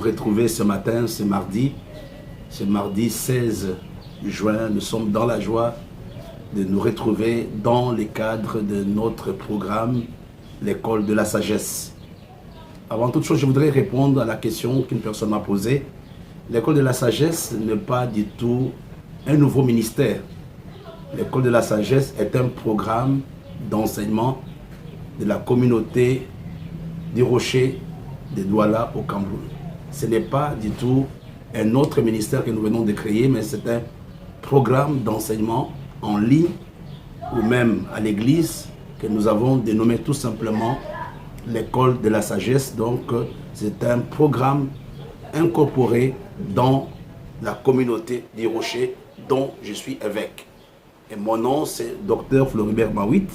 retrouver ce matin, ce mardi 16 juin. Nous sommes dans la joie de nous retrouver dans le cadre de notre programme, l'école de la sagesse. Avant toute chose, je voudrais répondre à la question qu'une personne m'a posée. L'école de la sagesse n'est pas du tout un nouveau ministère. L'école de la sagesse est un programme d'enseignement de la communauté du Rocher de Douala au Cameroun. Ce n'est pas du tout un autre ministère que nous venons de créer, mais c'est un programme d'enseignement en ligne ou même à l'église que nous avons dénommé tout simplement l'école de la sagesse. Donc c'est un programme incorporé dans la communauté du Rocher dont je suis évêque. Et mon nom c'est Dr Floribert Mawit.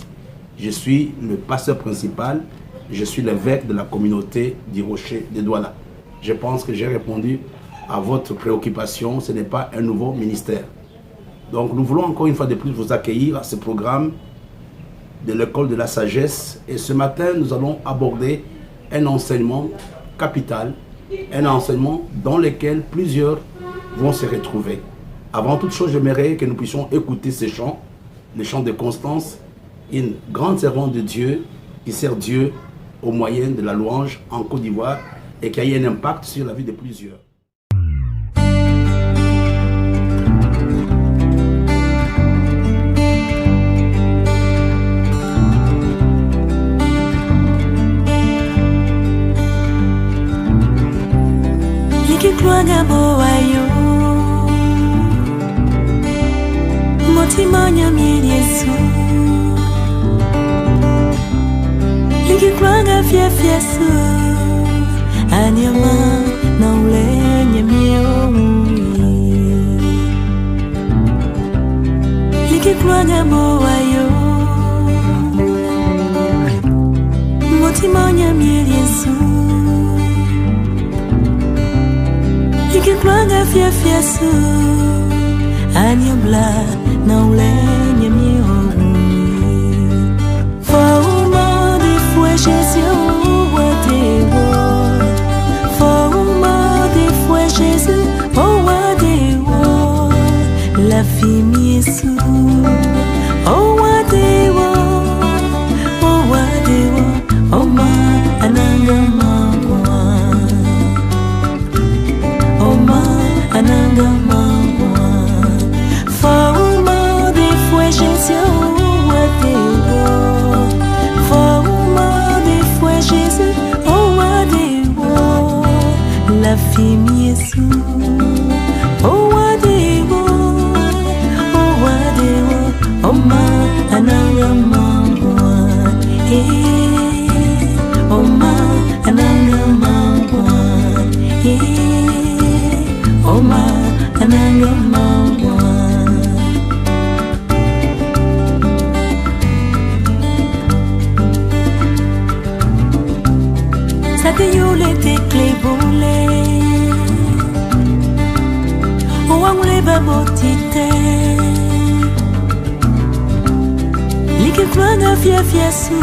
Je suis le pasteur principal. Je suis l'évêque de la communauté du Rocher de Douala. Je pense que j'ai répondu à votre préoccupation. Ce n'est pas un nouveau ministère. Donc nous voulons encore une fois de plus vous accueillir à ce programme de l'école de la sagesse. Et ce matin, nous allons aborder un enseignement capital, un enseignement dans lequel plusieurs vont se retrouver. Avant toute chose, j'aimerais que nous puissions écouter ces chants, les chants de Constance, une grande servante de Dieu qui sert Dieu au moyen de la louange en Côte d'Ivoire et qui a eu un impact sur la vie de plusieurs. Motimanya Yesu Liki kwanga fia su Anyama na ulenye Liki kwanga moayo Motimanya Yesu Liki kwanga fia su Anyabla na ulenye Forma de foi Jésus wadewo Forma de foi Jésus oh wadewo La fille Yesu oh wadewo oh ma ananga mangwa oh ma ananga mangwa Forma de foi Jésus wadewo Forma de foi Jésus oh wadewo La fille Yesu oh wadewo oh ma ananga mangwa oh ma ananga mangwa oh ma ananga mangwa Sate yule te klebole Oamule babotite Like kwanga fia su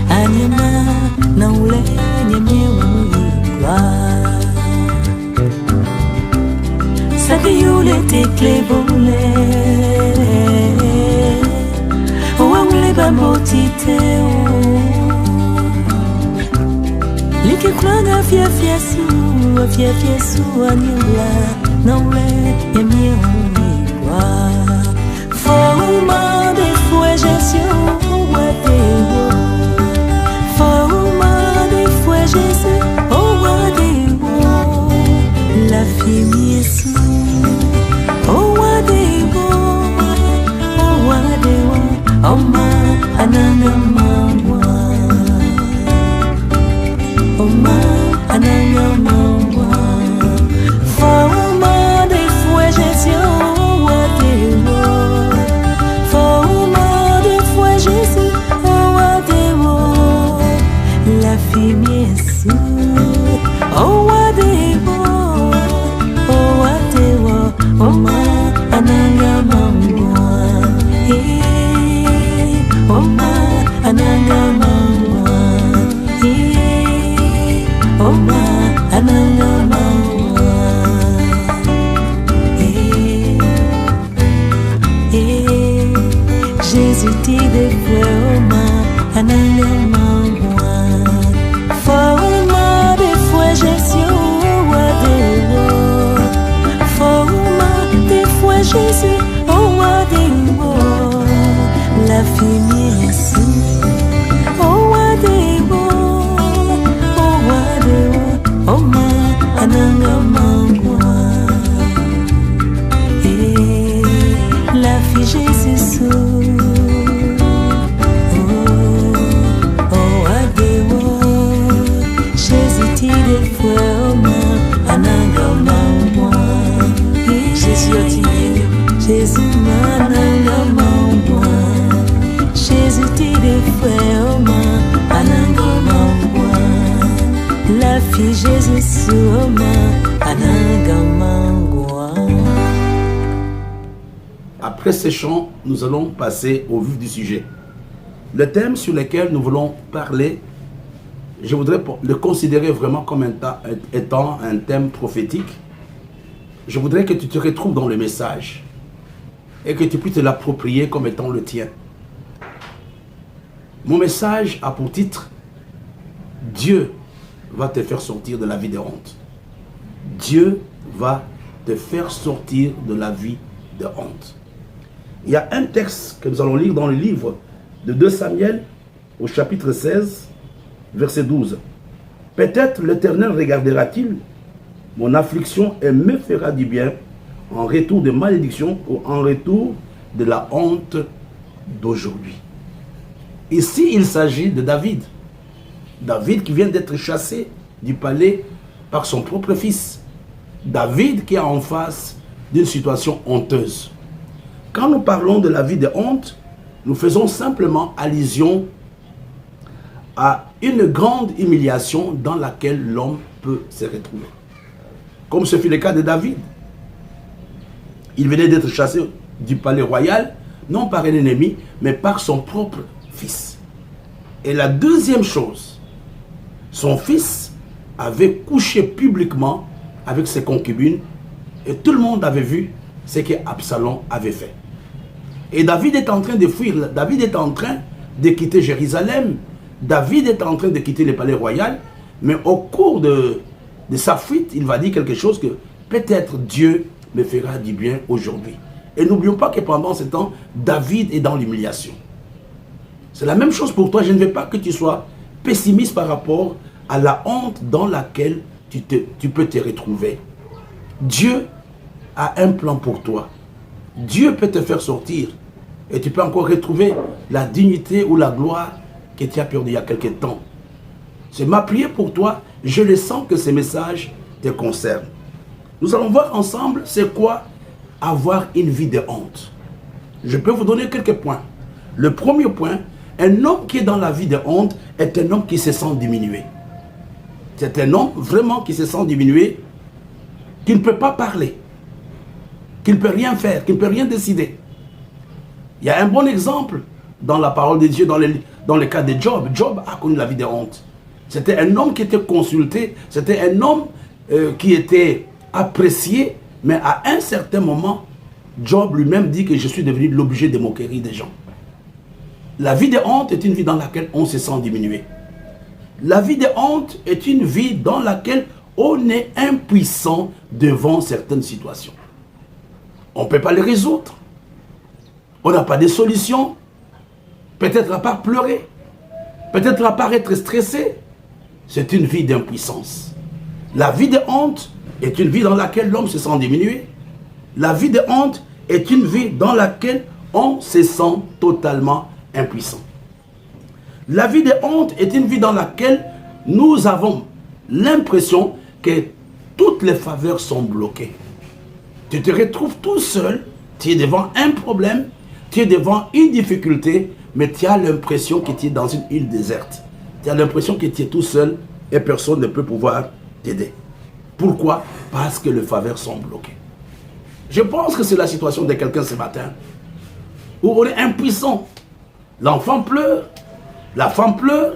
Anyama na ule nyemyewa Sate yule te klebole Oamule babotite Like kwanga fia su anyula na ule nyemyewa Forma de foi Jésus wadewo Forma de foi Jésus oh wadewo La fille Yesu oh wadewo oh ma ananga mangwa oh ma ananga mangwa Forma de foi Jésus oh wadewo Forma de foi Jésus oh wadewo La fille Yesu oh wadewo Jésus, oh Wadebo, la finesse. Oh Wadebo, oh ma ananga mangwa. La fille Jésus, oh Wadebo, Jésus tire fouema ananga mangwa. Jésus mananga mangwa. Jésus tire fouema ananga mangwa. La fille Jésus ananga mangwa. Après ces chants, nous allons passer au vif du sujet. Le thème sur lequel nous voulons parler, je voudrais le considérer vraiment comme étant un thème prophétique. Je voudrais que tu te retrouves dans le message et que tu puisses te l'approprier comme étant le tien. Mon message a pour titre « Dieu va te faire sortir de la vie de honte ». Dieu va te faire sortir de la vie de honte. Il y a un texte que nous allons lire dans le livre de 2 Samuel au chapitre 16, verset 12. « Peut-être l'Éternel regardera-t-il mon affliction et me fera du bien en retour de malédiction ou en retour de la honte d'aujourd'hui. » Ici, il s'agit de David. David qui vient d'être chassé du palais par son propre fils. David qui est en face d'une situation honteuse. Quand nous parlons de la vie de honte, nous faisons simplement allusion à une grande humiliation dans laquelle l'homme peut se retrouver. Comme ce fut le cas de David. Il venait d'être chassé du palais royal, non par un ennemi, mais par son propre fils. Et la deuxième chose, son fils avait couché publiquement avec ses concubines et tout le monde avait vu ce que Absalom avait fait. Et David est en train de fuir, David est en train de quitter Jérusalem, David est en train de quitter le palais royal, mais au cours de sa fuite, il va dire quelque chose que peut-être Dieu me fera du bien aujourd'hui. Et n'oublions pas que pendant ce temps, David est dans l'humiliation. C'est la même chose pour toi. Je ne veux pas que tu sois pessimiste par rapport à la honte dans laquelle tu peux te retrouver. Dieu a un plan pour toi. Dieu peut te faire sortir et tu peux encore retrouver la dignité ou la gloire que tu as perdue il y a quelque temps. C'est ma prière pour toi. Je le sens que ces messages te concernent. Nous allons voir ensemble c'est quoi avoir une vie de honte. Je peux vous donner quelques points. Le premier point, un homme qui est dans la vie de honte est un homme qui se sent diminué. C'est un homme vraiment qui se sent diminué, qui ne peut pas parler, qui ne peut rien faire, qui ne peut rien décider. Il y a un bon exemple dans la parole de Dieu, dans le cas de Job. Job a connu la vie de honte. C'était un homme qui était consulté, c'était un homme qui était apprécié, mais à un certain moment, Job lui-même dit que je suis devenu l'objet de moquerie des gens. La vie de honte est une vie dans laquelle on se sent diminué. La vie de honte est une vie dans laquelle on est impuissant devant certaines situations. On ne peut pas les résoudre. On n'a pas de solution. Peut-être à part pleurer. Peut-être à part être stressé. C'est une vie d'impuissance. La vie de honte est une vie dans laquelle l'homme se sent diminué. La vie de honte est une vie dans laquelle on se sent totalement impuissant. La vie de honte est une vie dans laquelle nous avons l'impression que toutes les faveurs sont bloquées. Tu te retrouves tout seul, tu es devant un problème, tu es devant une difficulté, mais tu as l'impression que tu es dans une île déserte. Tu as l'impression que tu es tout seul et personne ne peut pouvoir t'aider. Pourquoi? Parce que les faveurs sont bloquées. Je pense que c'est la situation de quelqu'un ce matin, où on est impuissant. L'enfant pleure, la femme pleure,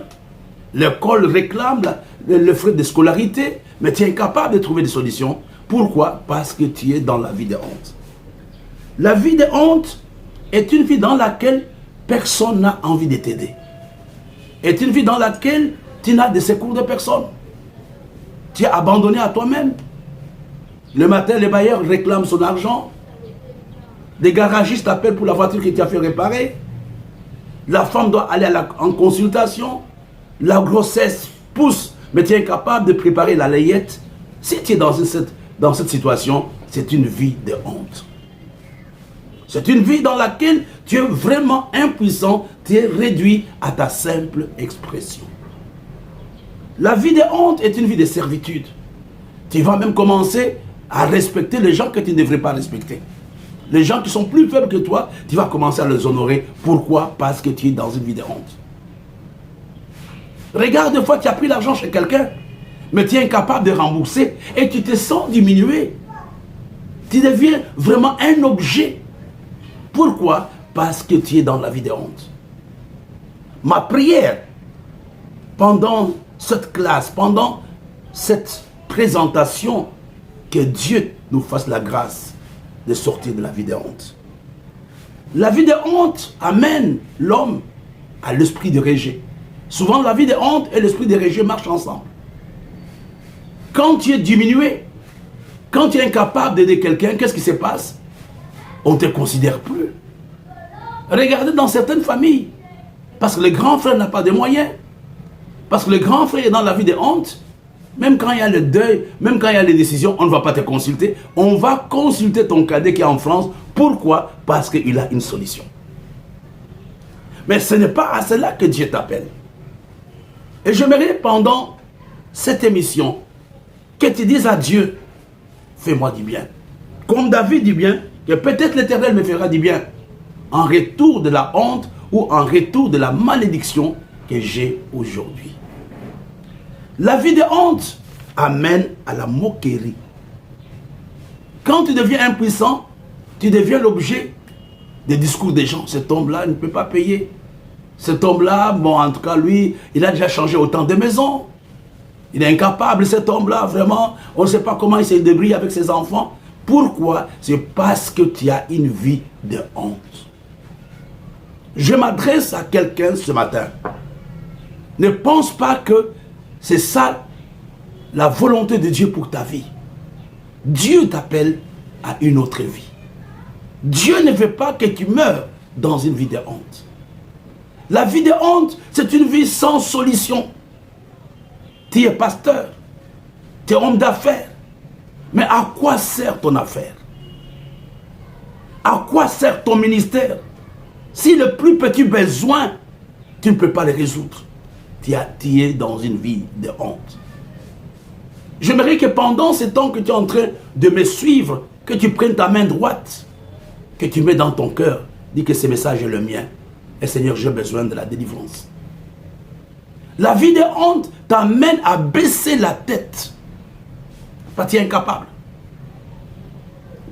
l'école réclame le frais de scolarité, mais tu es incapable de trouver des solutions. Pourquoi? Parce que tu es dans la vie de honte. La vie de honte est une vie dans laquelle personne n'a envie de t'aider. Est une vie dans laquelle tu n'as de secours de personne. Tu es abandonné à toi-même. Le matin, le bailleur réclame son argent. Les garagistes t'appellent pour la voiture que tu as fait réparer. La femme doit aller en consultation. La grossesse pousse, mais tu es incapable de préparer la layette. Si tu es dans cette situation, c'est une vie de honte. C'est une vie dans laquelle tu es vraiment impuissant, tu es réduit à ta simple expression. La vie de honte est une vie de servitude. Tu vas même commencer à respecter les gens que tu ne devrais pas respecter. Les gens qui sont plus faibles que toi, tu vas commencer à les honorer. Pourquoi? Parce que tu es dans une vie de honte. Regarde, des fois tu as pris l'argent chez quelqu'un, mais tu es incapable de rembourser et tu te sens diminué. Tu deviens vraiment un objet. Pourquoi? Parce que tu es dans la vie de honte. Ma prière, pendant cette classe, pendant cette présentation, que Dieu nous fasse la grâce de sortir de la vie de honte. La vie de honte amène l'homme à l'esprit de rejet. Souvent, la vie de honte et l'esprit de rejet marchent ensemble. Quand tu es diminué, quand tu es incapable d'aider quelqu'un, qu'est-ce qui se passe? On ne te considère plus. Regardez dans certaines familles, parce que le grand frère n'a pas de moyens, parce que le grand frère est dans la vie de honte, même quand il y a le deuil, même quand il y a les décisions, on ne va pas te consulter. On va consulter ton cadet qui est en France. Pourquoi? Parce qu'il a une solution. Mais ce n'est pas à cela que Dieu t'appelle. Et j'aimerais pendant cette émission que tu dises à Dieu, fais-moi du bien. Comme David dit bien, que peut-être l'Éternel me fera du bien en retour de la honte ou en retour de la malédiction que j'ai aujourd'hui. La vie de honte amène à la moquerie. Quand tu deviens impuissant, tu deviens l'objet des discours des gens. Cet homme-là ne peut pas payer. Cet homme-là, bon, en tout cas, lui, il a déjà changé autant de maisons. Il est incapable, cet homme-là, vraiment. On ne sait pas comment il se débrouille avec ses enfants. Pourquoi? C'est parce que tu as une vie de honte. Je m'adresse à quelqu'un ce matin. Ne pense pas que c'est ça la volonté de Dieu pour ta vie. Dieu t'appelle à une autre vie. Dieu ne veut pas que tu meurs dans une vie de honte. La vie de honte, c'est une vie sans solution. Tu es pasteur, tu es homme d'affaires. Mais à quoi sert ton affaire? À quoi sert ton ministère? Si le plus petit besoin, tu ne peux pas le résoudre. Tu es dans une vie de honte. J'aimerais que pendant ce temps que tu es en train de me suivre, que tu prennes ta main droite, que tu mets dans ton cœur, dis que ce message est le mien. Et Seigneur, j'ai besoin de la délivrance. La vie de honte t'amène à baisser la tête. Pas tu es incapable.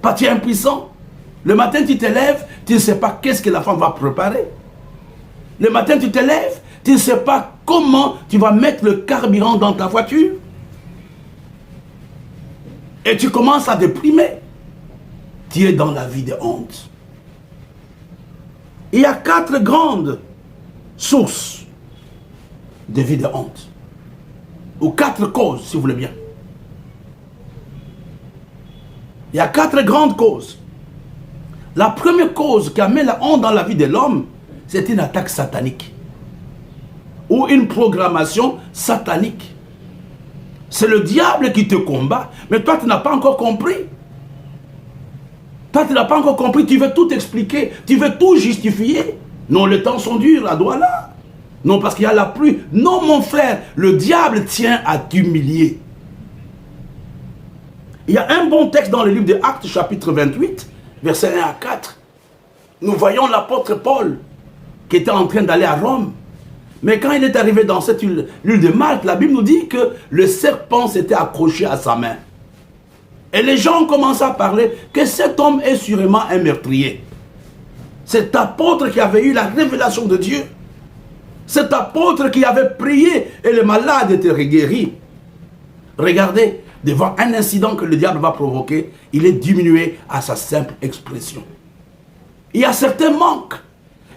Pas tu es impuissant. Le matin tu te lèves, tu ne sais pas qu'est-ce que la femme va préparer. Le matin tu te lèves, tu ne sais pas comment tu vas mettre le carburant dans ta voiture. Et tu commences à déprimer. Tu es dans la vie de honte. Il y a 4 grandes sources de vie de honte. Ou 4 causes, si vous voulez bien. Il y a 4 grandes causes. La première cause qui amène la honte dans la vie de l'homme, c'est une attaque satanique. Ou une programmation satanique. C'est le diable qui te combat, mais toi tu n'as pas encore compris. Toi tu n'as pas encore compris, tu veux tout expliquer, tu veux tout justifier. Non, les temps sont durs, la voilà. Non, parce qu'il y a la pluie. Non, mon frère, le diable tient à t'humilier. Il y a un bon texte dans le livre de Actes, chapitre 28, versets 1 à 4. Nous voyons l'apôtre Paul qui était en train d'aller à Rome. Mais quand il est arrivé dans cette île de Malte, la Bible nous dit que le serpent s'était accroché à sa main. Et les gens ont commencé à parler que cet homme est sûrement un meurtrier. Cet apôtre qui avait eu la révélation de Dieu. Cet apôtre qui avait prié et le malade était guéri. Regardez, devant un incident que le diable va provoquer, il est diminué à sa simple expression. Il y a certains manques.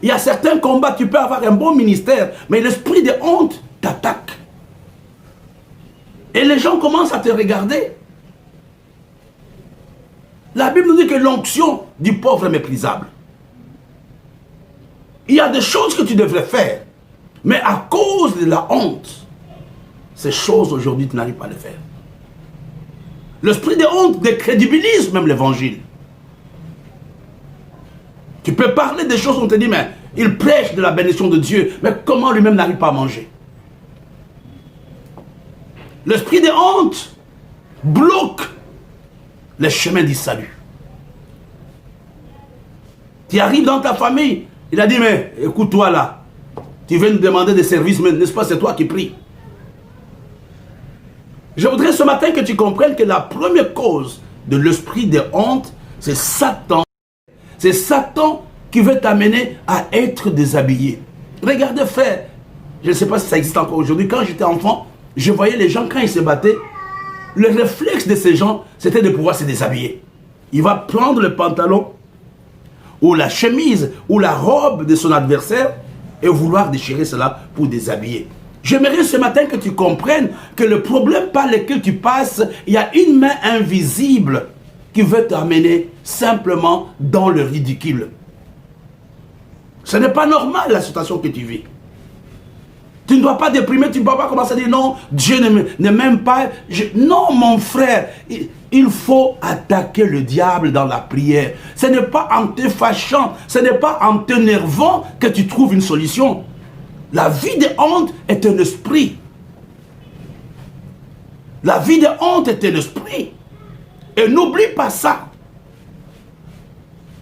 Il y a certains combats, tu peux avoir un bon ministère, mais l'esprit de honte t'attaque. Et les gens commencent à te regarder. La Bible nous dit que l'onction du pauvre est méprisable. Il y a des choses que tu devrais faire, mais à cause de la honte, ces choses aujourd'hui, tu n'arrives pas à les faire. L'esprit de honte décrédibilise même l'évangile. Tu peux parler des choses, on te dit, mais il prêche de la bénédiction de Dieu, mais comment lui-même n'arrive pas à manger? L'esprit de honte bloque les chemins du salut. Tu arrives dans ta famille, il a dit, mais écoute-toi là, tu veux nous demander des services, mais n'est-ce pas, c'est toi qui pries. Je voudrais ce matin que tu comprennes que la première cause de l'esprit de honte, c'est Satan. C'est Satan qui veut t'amener à être déshabillé. Regardez frère, je ne sais pas si ça existe encore aujourd'hui, quand j'étais enfant, je voyais les gens quand ils se battaient, le réflexe de ces gens, c'était de pouvoir se déshabiller. Il va prendre le pantalon, ou la chemise, ou la robe de son adversaire, et vouloir déchirer cela pour déshabiller. J'aimerais ce matin que tu comprennes que le problème par lequel tu passes, il y a une main invisible qui veut t'amener simplement dans le ridicule. Ce n'est pas normal la situation que tu vis. Tu ne dois pas déprimer, tu ne dois pas commencer à dire non, Dieu ne m'aime pas. Non mon frère, il faut attaquer le diable dans la prière. Ce n'est pas en te fâchant, ce n'est pas en t'énervant que tu trouves une solution. La vie de honte est un esprit. La vie de honte est un esprit. Et n'oublie pas ça.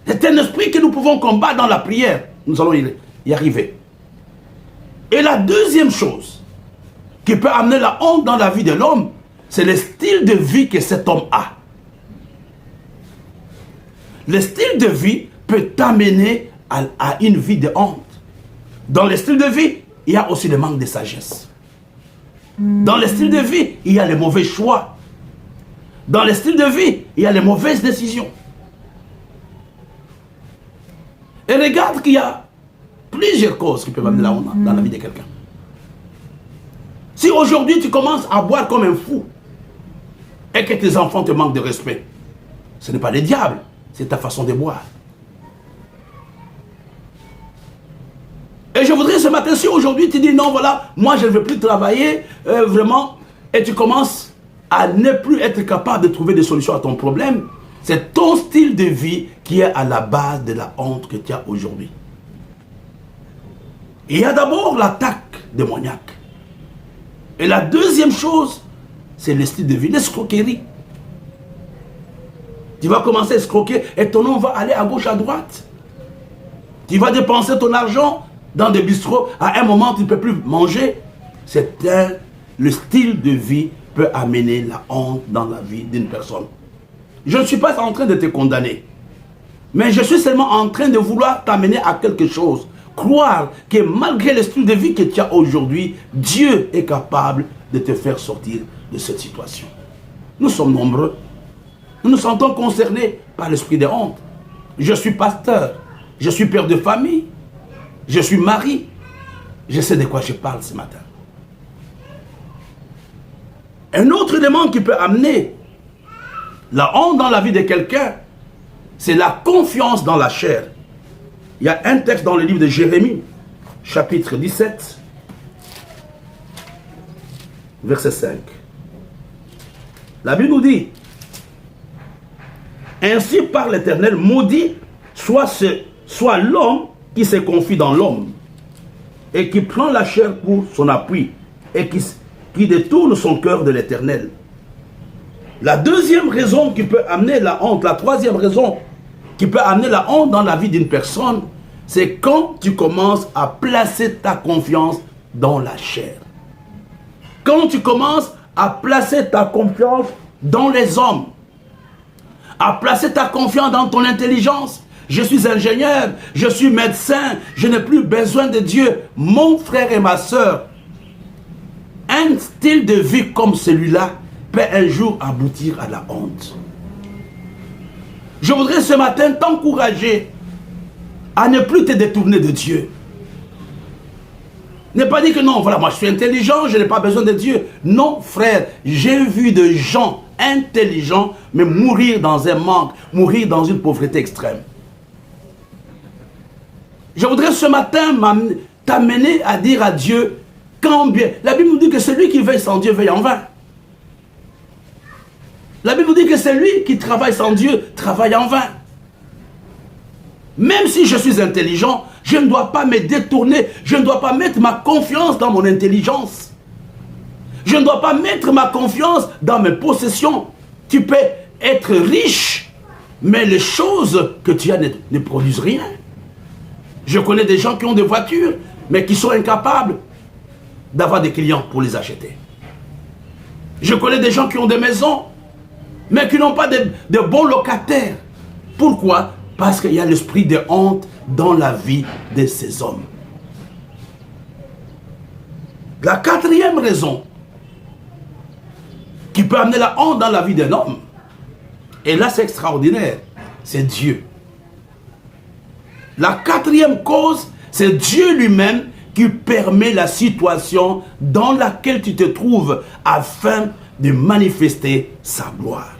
C'est un esprit que nous pouvons combattre dans la prière. Nous allons y arriver. Et la deuxième chose qui peut amener la honte dans la vie de l'homme, c'est le style de vie que cet homme a. Le style de vie peut t'amener à une vie de honte. Dans le style de vie, il y a aussi le manque de sagesse. Dans le style de vie, il y a les mauvais choix. Dans le style de vie, il y a les mauvaises décisions. Et regarde qu'il y a plusieurs causes qui peuvent amener la honte dans la vie de quelqu'un. Si aujourd'hui tu commences à boire comme un fou et que tes enfants te manquent de respect, ce n'est pas le diable, c'est ta façon de boire. Et je voudrais ce matin, si aujourd'hui tu dis non, voilà, moi je ne veux plus travailler, vraiment, et tu commences à ne plus être capable de trouver des solutions à ton problème, c'est ton style de vie qui est à la base de la honte que tu as aujourd'hui. Il y a d'abord l'attaque démoniaque. Et la deuxième chose, c'est le style de vie, l'escroquerie. Tu vas commencer à escroquer et ton nom va aller à gauche, à droite. Tu vas dépenser ton argent dans des bistrots. À un moment, tu ne peux plus manger. Le style de vie peut amener la honte dans la vie d'une personne. Je ne suis pas en train de te condamner. Mais je suis seulement en train de vouloir t'amener à quelque chose. Croire que malgré le style de vie que tu as aujourd'hui, Dieu est capable de te faire sortir de cette situation. Nous sommes nombreux. Nous nous sentons concernés par l'esprit de honte. Je suis pasteur. Je suis père de famille. Je suis mari. Je sais de quoi je parle ce matin. Un autre élément qui peut amener la honte dans la vie de quelqu'un, c'est la confiance dans la chair. Il y a un texte dans le livre de Jérémie, chapitre 17, verset 5. La Bible nous dit, « Ainsi par l'Éternel, maudit soit l'homme qui se confie dans l'homme, et qui prend la chair pour son appui, et qui détourne son cœur de l'Éternel. » La deuxième raison qui peut amener la honte, la troisième raison qui peut amener la honte dans la vie d'une personne, c'est quand tu commences à placer ta confiance dans la chair. Quand tu commences à placer ta confiance dans les hommes, à placer ta confiance dans ton intelligence. Je suis ingénieur, je suis médecin, je n'ai plus besoin de Dieu. Mon frère et ma soeur, un style de vie comme celui-là peut un jour aboutir à la honte. Je voudrais ce matin t'encourager à ne plus te détourner de Dieu. Ne pas dire que non, voilà, moi je suis intelligent, je n'ai pas besoin de Dieu. Non, frère, j'ai vu des gens intelligents, mais mourir dans un manque, mourir dans une pauvreté extrême. Je voudrais ce matin t'amener à dire à Dieu, quand bien, la Bible nous dit que celui qui veille sans Dieu veille en vain. La Bible nous dit que celui qui travaille sans Dieu travaille en vain. Même si je suis intelligent, je ne dois pas me détourner, je ne dois pas mettre ma confiance dans mon intelligence. Je ne dois pas mettre ma confiance dans mes possessions. Tu peux être riche, mais les choses que tu as ne produisent rien. Je connais des gens qui ont des voitures, mais qui sont incapables d'avoir des clients pour les acheter. Je connais des gens qui ont des maisons, mais qui n'ont pas de bons locataires. Pourquoi? Parce qu'il y a l'esprit de honte dans la vie de ces hommes. La quatrième raison qui peut amener la honte dans la vie d'un homme, et là c'est extraordinaire, c'est Dieu. La quatrième cause, c'est Dieu lui-même qui permet la situation dans laquelle tu te trouves afin de manifester sa gloire.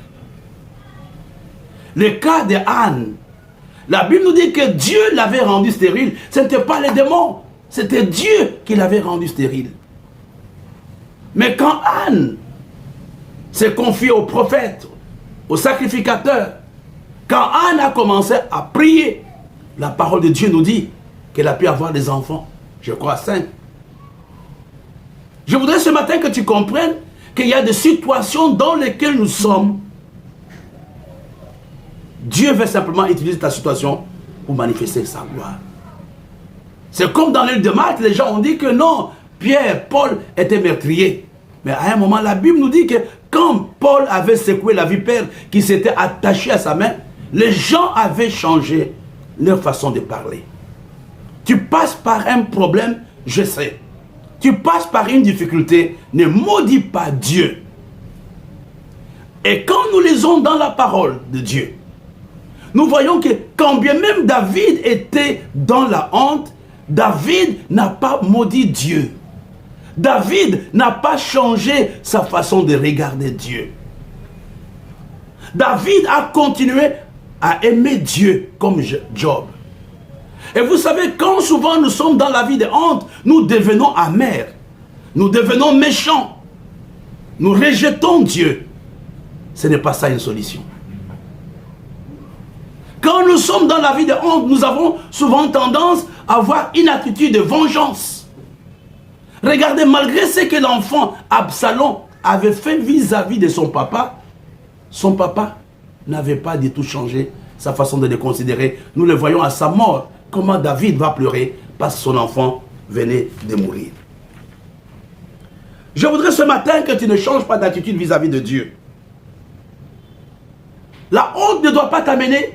Le cas de Anne, la Bible nous dit que Dieu l'avait rendu stérile. Ce n'était pas les démons, c'était Dieu qui l'avait rendu stérile. Mais quand Anne s'est confiée au prophète, au sacrificateur, quand Anne a commencé à prier, la parole de Dieu nous dit qu'elle a pu avoir des enfants, je crois 5. Je voudrais ce matin que tu comprennes qu'il y a des situations dans lesquelles nous sommes. Dieu veut simplement utiliser ta situation pour manifester sa gloire. C'est comme dans l'île de Malte, les gens ont dit que non, Pierre, Paul étaient meurtriers. Mais à un moment, la Bible nous dit que quand Paul avait secoué la vipère qui s'était attachée à sa main, les gens avaient changé leur façon de parler. Tu passes par un problème, je sais. Tu passes par une difficulté, ne maudis pas Dieu. Et quand nous lisons dans la parole de Dieu, nous voyons que quand bien même David était dans la honte, David n'a pas maudit Dieu. David n'a pas changé sa façon de regarder Dieu. David a continué à aimer Dieu comme Job. Et vous savez, quand souvent nous sommes dans la vie de honte, nous devenons amers, nous devenons méchants, nous rejetons Dieu. Ce n'est pas ça une solution. Quand nous sommes dans la vie de honte, nous avons souvent tendance à avoir une attitude de vengeance. Regardez, malgré ce que l'enfant Absalom avait fait vis-à-vis de son papa n'avait pas du tout changé sa façon de le considérer. Nous le voyons à sa mort, comment David va pleurer parce que son enfant venait de mourir. Je voudrais ce matin que tu ne changes pas d'attitude vis-à-vis de Dieu. La honte ne doit pas t'amener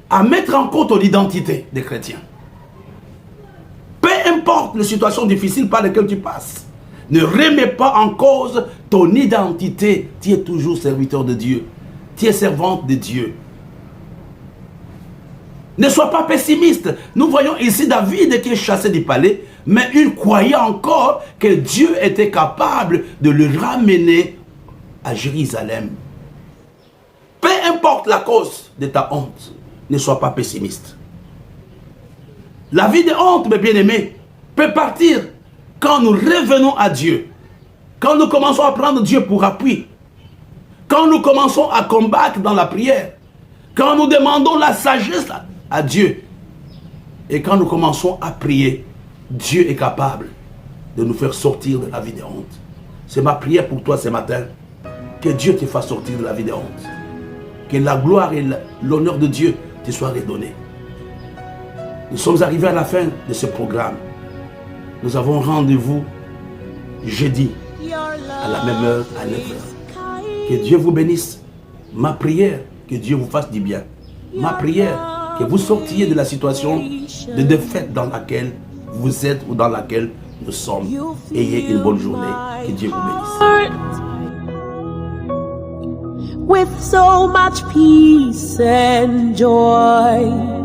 à mettre en compte l'identité des chrétiens. Peu importe les situations difficiles par lesquelles tu passes, ne remets pas en cause ton identité. Tu es toujours serviteur de Dieu. Tu es servante de Dieu. Ne sois pas pessimiste. Nous voyons ici David qui est chassé du palais, mais il croyait encore que Dieu était capable de le ramener à Jérusalem. Peu importe la cause de ta honte, ne sois pas pessimiste. La vie de honte, mes bien-aimés, peut partir quand nous revenons à Dieu. Quand nous commençons à prendre Dieu pour appui. Quand nous commençons à combattre dans la prière. Quand nous demandons la sagesse à Dieu. Et quand nous commençons à prier, Dieu est capable de nous faire sortir de la vie de honte. C'est ma prière pour toi ce matin. Que Dieu te fasse sortir de la vie de honte. Que la gloire et l'honneur de Dieu te soient redonnés. Nous sommes arrivés à la fin de ce programme. Nous avons rendez-vous jeudi à la même heure, à 9h. Que Dieu vous bénisse. Ma prière, que Dieu vous fasse du bien. Ma prière, que vous sortiez de la situation de défaite dans laquelle vous êtes ou dans laquelle nous sommes. Ayez une bonne journée. Que Dieu vous bénisse. With so much peace and joy.